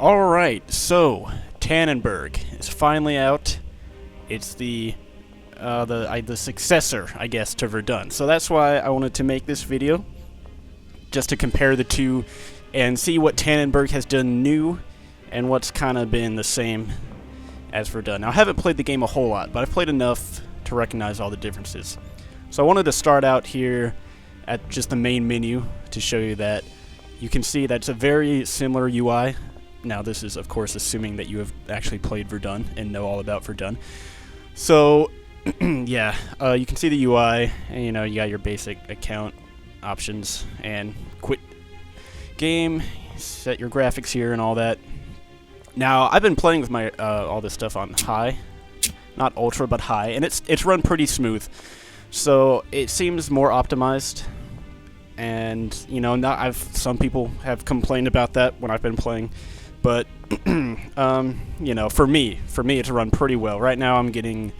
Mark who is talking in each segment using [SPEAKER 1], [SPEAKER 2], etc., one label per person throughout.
[SPEAKER 1] Alright, so Tannenberg is finally out. It's the successor, I guess, to Verdun. So that's why I wanted to make this video, just to compare the two and see what Tannenberg has done new and what's kind of been the same as Verdun. Now, I haven't played the game a whole lot, but I've played enough to recognize all the differences. So I wanted to start out here at just the main menu to show you that you can see that it's a very similar UI. Now, this is, of course, assuming that you have actually played Verdun and know all about Verdun. So, yeah, you can see the UI, and, you know, you got your basic account options, and quit game, set your graphics here and all that. Now, I've been playing with my all this stuff on high, not ultra, but high, and it's run pretty smooth. So it seems more optimized, and you know, some people have complained about that when I've been playing, but you know, for me, it's run pretty well. Right now, I'm getting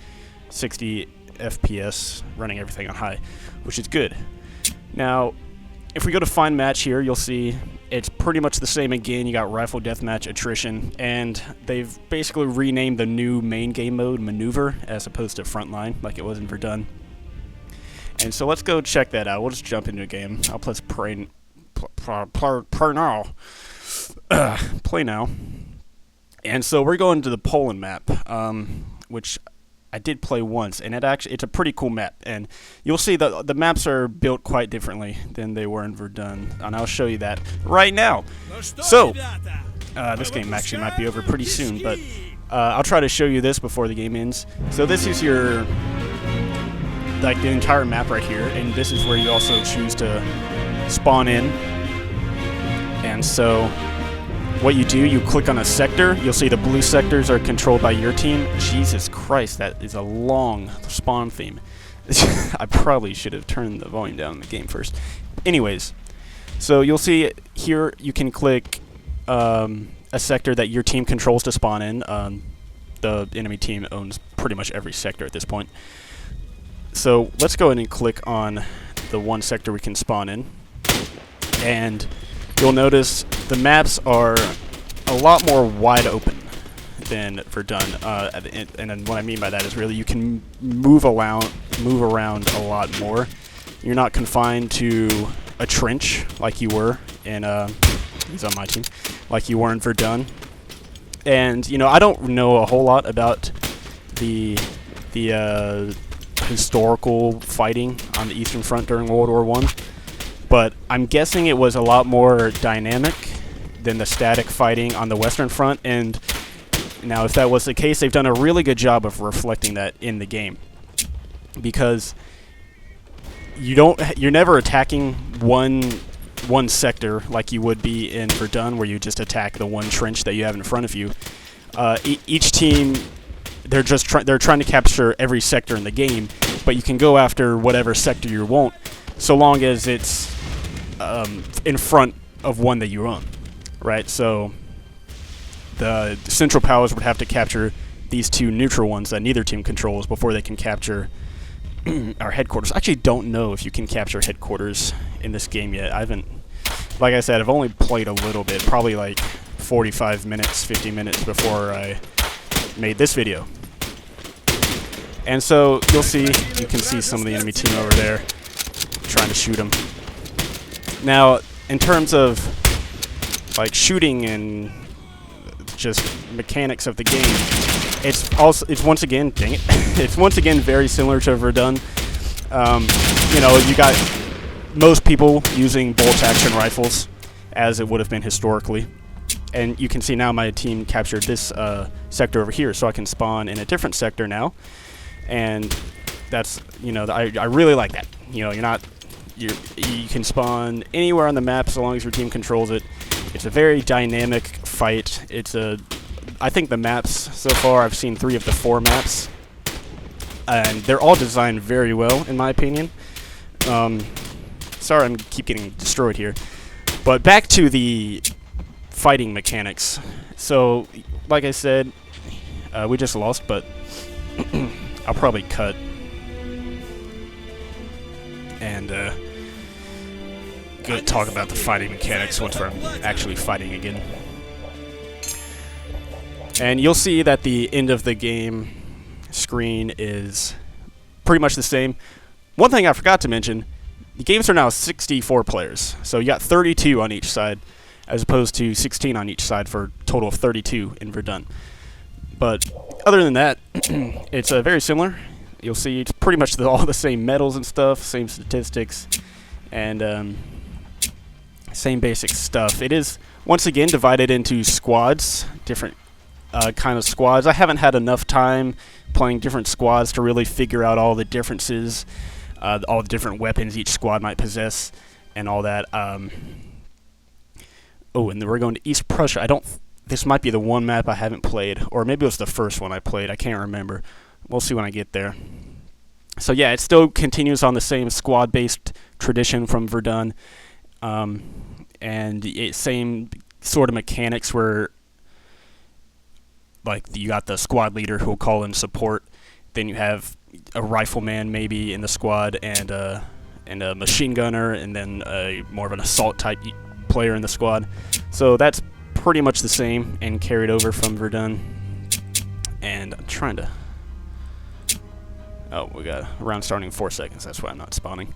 [SPEAKER 1] 60 FPS, running everything on high, which is good. Now, if we go to find match here, you'll see it's pretty much the same again. You got rifle deathmatch, attrition, and they've basically renamed the new main game mode maneuver as opposed to frontline like it was in Verdun. And so let's go check that out. We'll just jump into a game. I'll press play now. Play now. And so we're going to the Poland map, which I did play once, and it's a pretty cool map. And you'll see the maps are built quite differently than they were in Verdun, and I'll show you that right now. So this game actually might be over pretty soon, but I'll try to show you this before the game ends. So this is your the entire map right here, and this is where you also choose to spawn in. And so what you do, you click on a sector. You'll see the blue sectors are controlled by your team. Jesus Christ, that is a long spawn theme. I probably should have turned the volume down in the game first. Anyways, so you'll see here you can click a sector that your team controls to spawn in. The enemy team owns pretty much every sector at this point. So let's go ahead and click on the one sector we can spawn in. And you'll notice the maps are a lot more wide open than Verdun, and then what I mean by that is really you can move around a lot more. You're not confined to a trench like you were in he's on my team, like you were in Verdun. And you know, I don't know a whole lot about the historical fighting on the Eastern Front during World War I. But I'm guessing it was a lot more dynamic than the static fighting on the Western Front, and now if that was the case, they've done a really good job of reflecting that in the game, because you're never attacking one sector like you would be in Verdun, where you just attack the one trench that you have in front of you. Each team, they're trying to capture every sector in the game, but you can go after whatever sector you want, so long as it's in front of one that you own, right? So the Central Powers would have to capture these two neutral ones that neither team controls before they can capture our headquarters. I actually don't know if you can capture headquarters in this game yet. Like I said, I've only played a little bit, probably like 45 minutes, 50 minutes before I made this video. And so you can see some of the enemy team over there trying to shoot them. Now, in terms of like shooting and just mechanics of the game, it's once again, dang it, it's once again very similar to Verdun. You know, you got most people using bolt action rifles, as it would have been historically. And you can see now my team captured this sector over here, so I can spawn in a different sector now. And that's, you know, I really like that. You know, you can spawn anywhere on the map so long as your team controls it. It's a very dynamic fight. I think the maps so far, I've seen 3 of the 4 maps, and they're all designed very well in my opinion. Sorry, I keep getting destroyed here. But back to the fighting mechanics. So, like I said, we just lost, but I'll probably cut and go talk about the fighting mechanics once I'm actually fighting again. And you'll see that the end of the game screen is pretty much the same. One thing I forgot to mention, the games are now 64 players. So you got 32 on each side, as opposed to 16 on each side for a total of 32 in Verdun. But other than that, it's very similar. You'll see it's pretty much all the same medals and stuff, same statistics, and same basic stuff. It is, once again, divided into squads, different kind of squads. I haven't had enough time playing different squads to really figure out all the differences, all the different weapons each squad might possess, and all that. Oh, and then we're going to East Prussia. This might be the one map I haven't played, or maybe it was the first one I played. I can't remember. We'll see when I get there. So yeah, it still continues on the same squad-based tradition from Verdun, and same sort of mechanics where, like, you got the squad leader who will call in support. Then you have a rifleman maybe in the squad, and a machine gunner, and then more of an assault type player in the squad. So that's pretty much the same and carried over from Verdun. And I'm trying to... Oh, we got a round starting in 4 seconds. That's why I'm not spawning.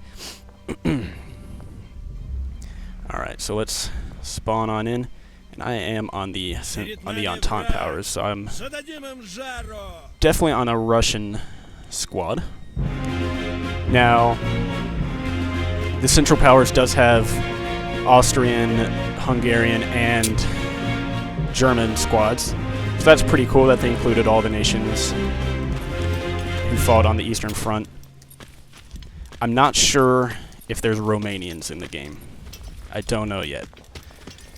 [SPEAKER 1] Alright, so let's spawn on in. And I am on the Entente powers, so I'm definitely on a Russian squad. Now, the Central Powers does have Austrian, Hungarian, and German squads. So that's pretty cool that they included all the nations who fought on the Eastern Front. I'm not sure if there's Romanians in the game. I don't know yet.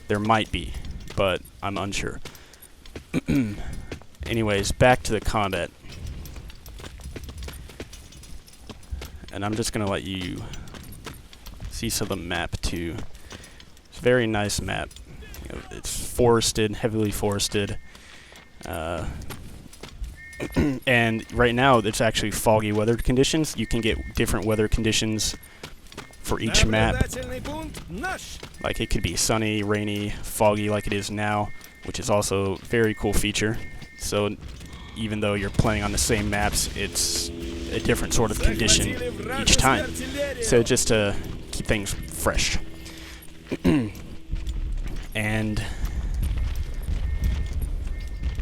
[SPEAKER 1] There might be, but I'm unsure. Anyways, back to the combat. And I'm just going to let you see some of the map too. It's a very nice map. You know, it's forested, heavily forested. And right now it's actually foggy weather conditions. You can get different weather conditions for each map. Like it could be sunny, rainy, foggy like it is now, which is also a very cool feature. So even though you're playing on the same maps, it's a different sort of condition each time. So just to keep things fresh. And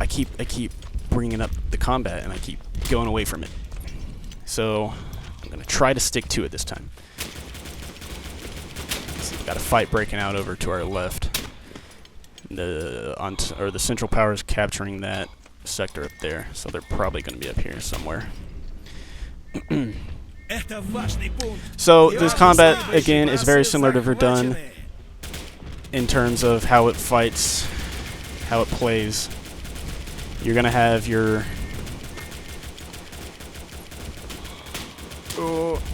[SPEAKER 1] I keep bringing up the combat and I keep going away from it. So I'm gonna try to stick to it this time. So we've got a fight breaking out over to our left. The Central Powers capturing that sector up there, so they're probably going to be up here somewhere. So this combat again is very similar to Verdun in terms of how it fights, how it plays. You're going to have your...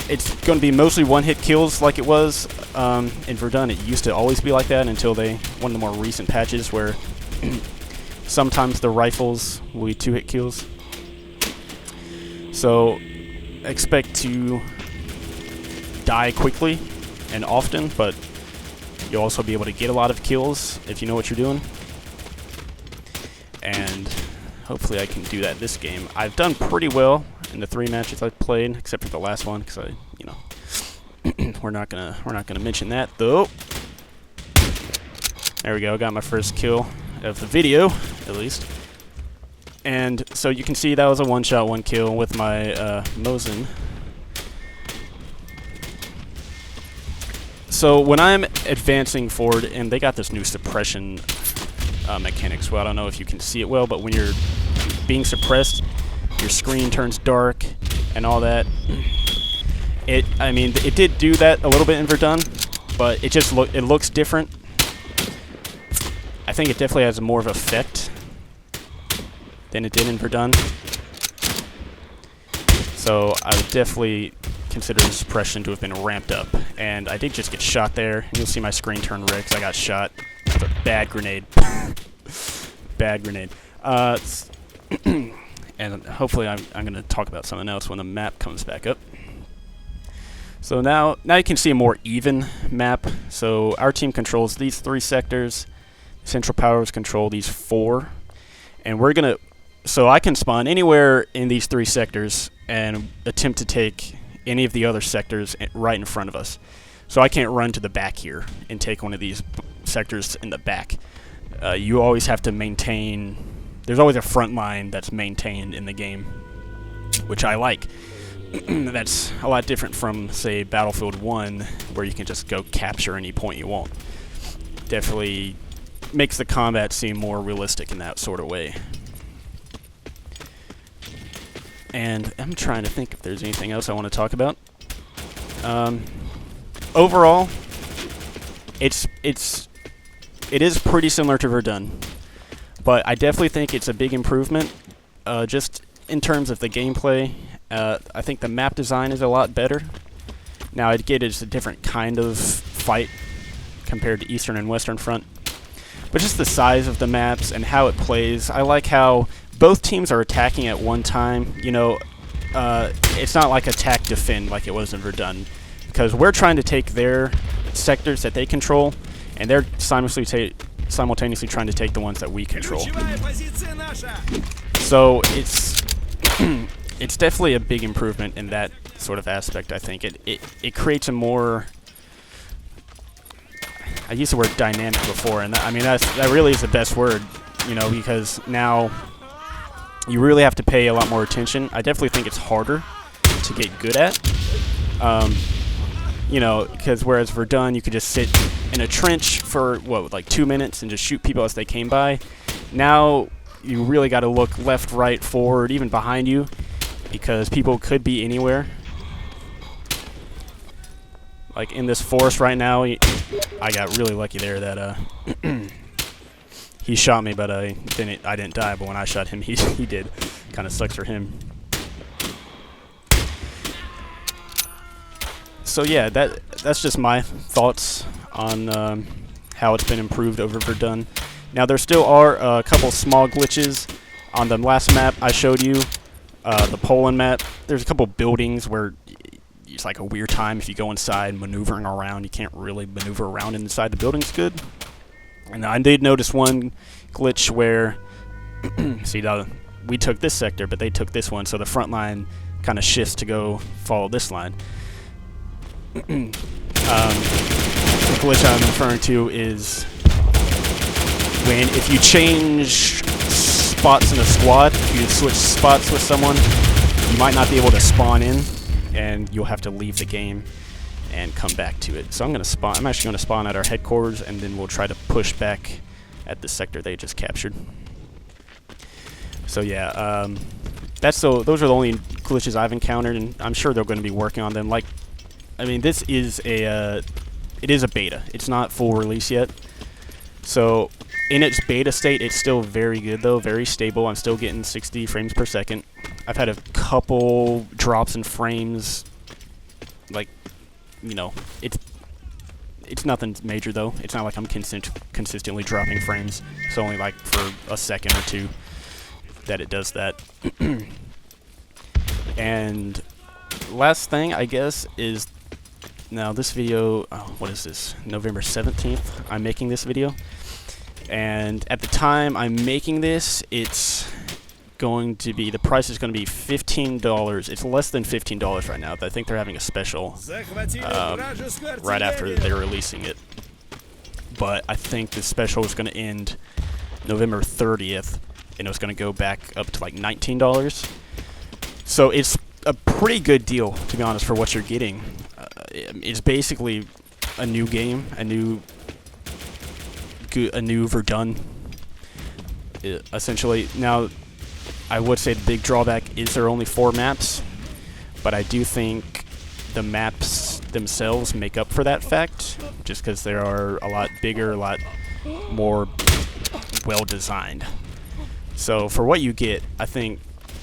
[SPEAKER 1] it's going to be mostly one-hit kills like it was in Verdun. It used to always be like that until one of the more recent patches where sometimes the rifles will be two-hit kills. So expect to die quickly and often, but you'll also be able to get a lot of kills if you know what you're doing. And hopefully I can do that this game. I've done pretty well in the 3 matches I've played, except for the last one, because we're not gonna mention that though. There we go. Got my first kill of the video, at least. And so you can see that was a one-shot, one kill with my Mosin. So when I'm advancing forward, and they got this new suppression mechanics. Well, I don't know if you can see it well, but when you're being suppressed, your screen turns dark and all that. I mean, it did do that a little bit in Verdun, but it just it looks different. I think it definitely has more of an effect than it did in Verdun. So I would definitely consider the suppression to have been ramped up. And I did just get shot there. You'll see my screen turn red because I got shot with a bad grenade. Bad grenade. And hopefully I'm going to talk about something else when the map comes back up. So now you can see a more even map. So our team controls these 3 sectors. Central Powers control these 4. And we're going to... So I can spawn anywhere in these 3 sectors and attempt to take any of the other sectors right in front of us. So I can't run to the back here and take one of these sectors in the back. You always have to maintain... There's always a front line that's maintained in the game, which I like. That's a lot different from, say, Battlefield 1, where you can just go capture any point you want. Definitely makes the combat seem more realistic in that sort of way. And I'm trying to think if there's anything else I want to talk about. Overall, it is pretty similar to Verdun, but I definitely think it's a big improvement. Just in terms of the gameplay, I think the map design is a lot better. Now, I get it's a different kind of fight compared to Eastern and Western Front, but just the size of the maps and how it plays. I like how both teams are attacking at one time. You know, it's not like attack defend like it was in Verdun, because we're trying to take their sectors that they control, and they're simultaneously trying to take the ones that we control. So it's it's definitely a big improvement in that sort of aspect. I think it creates a more... I used the word dynamic before, and I mean that really is the best word, you know, because now you really have to pay a lot more attention. I definitely think it's harder to get good at. You know, because whereas Verdun, you could just sit in a trench for, what, like 2 minutes and just shoot people as they came by. Now, you really got to look left, right, forward, even behind you, because people could be anywhere. Like in this forest right now, I got really lucky there that he shot me, but I didn't die. But when I shot him, he did. Kind of sucks for him. So yeah, that's just my thoughts on how it's been improved over Verdun. Now there still are a couple small glitches on the last map I showed you, the Poland map. There's a couple buildings where it's like a weird time if you go inside maneuvering around. You can't really maneuver around inside the buildings good. And I did notice one glitch where, see, we took this sector, but they took this one, so the front line kind of shifts to go follow this line. The glitch I'm referring to is if you change spots in a squad, if you switch spots with someone, you might not be able to spawn in, and you'll have to leave the game and come back to it. So I'm actually going to spawn at our headquarters, and then we'll try to push back at the sector they just captured. So yeah, those are the only glitches I've encountered, and I'm sure they're going to be working on them. I mean, this is it is a beta. It's not full release yet. So in its beta state, it's still very good though, very stable. I'm still getting 60 frames per second. I've had a couple drops in frames. Like, you know, it's nothing major though. It's not like I'm consistently dropping frames. It's only like for a second or two that it does that. And last thing, I guess, is now this video, what is this, November 17th, I'm making this video. And at the time I'm making this, it's going to be, the price is going to be $15. It's less than $15 right now. I think they're having a special right after they're releasing it. But I think the special is going to end November 30th, and it was going to go back up to like $19. So it's a pretty good deal, to be honest, for what you're getting. It's basically a new game, a new Verdun, essentially. Now, I would say the big drawback is there are only 4 maps, but I do think the maps themselves make up for that fact, just because they are a lot bigger, a lot more well-designed. So for what you get, I think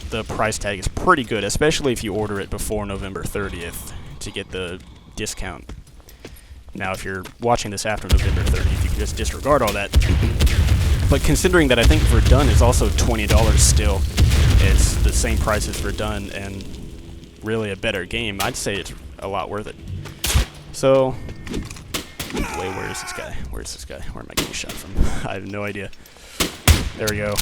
[SPEAKER 1] the price tag is pretty good, especially if you order it before November 30th to get the discount. Now, if you're watching this after November 30th, you can just disregard all that. But considering that I think Verdun is also $20 still, it's the same price as Verdun and really a better game, I'd say it's a lot worth it. So, wait, where is this guy? Where is this guy? Where am I getting shot from? I have no idea. There we go.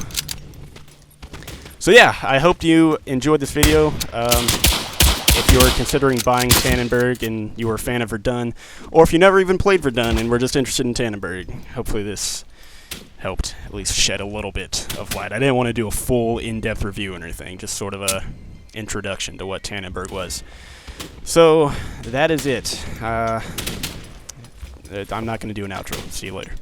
[SPEAKER 1] So yeah, I hope you enjoyed this video. If you're considering buying Tannenberg and you were a fan of Verdun, or if you never even played Verdun and were just interested in Tannenberg, hopefully this helped at least shed a little bit of light. I didn't want to do a full in-depth review or anything, just sort of a introduction to what Tannenberg was. So that is it. I'm not going to do an outro. See you later.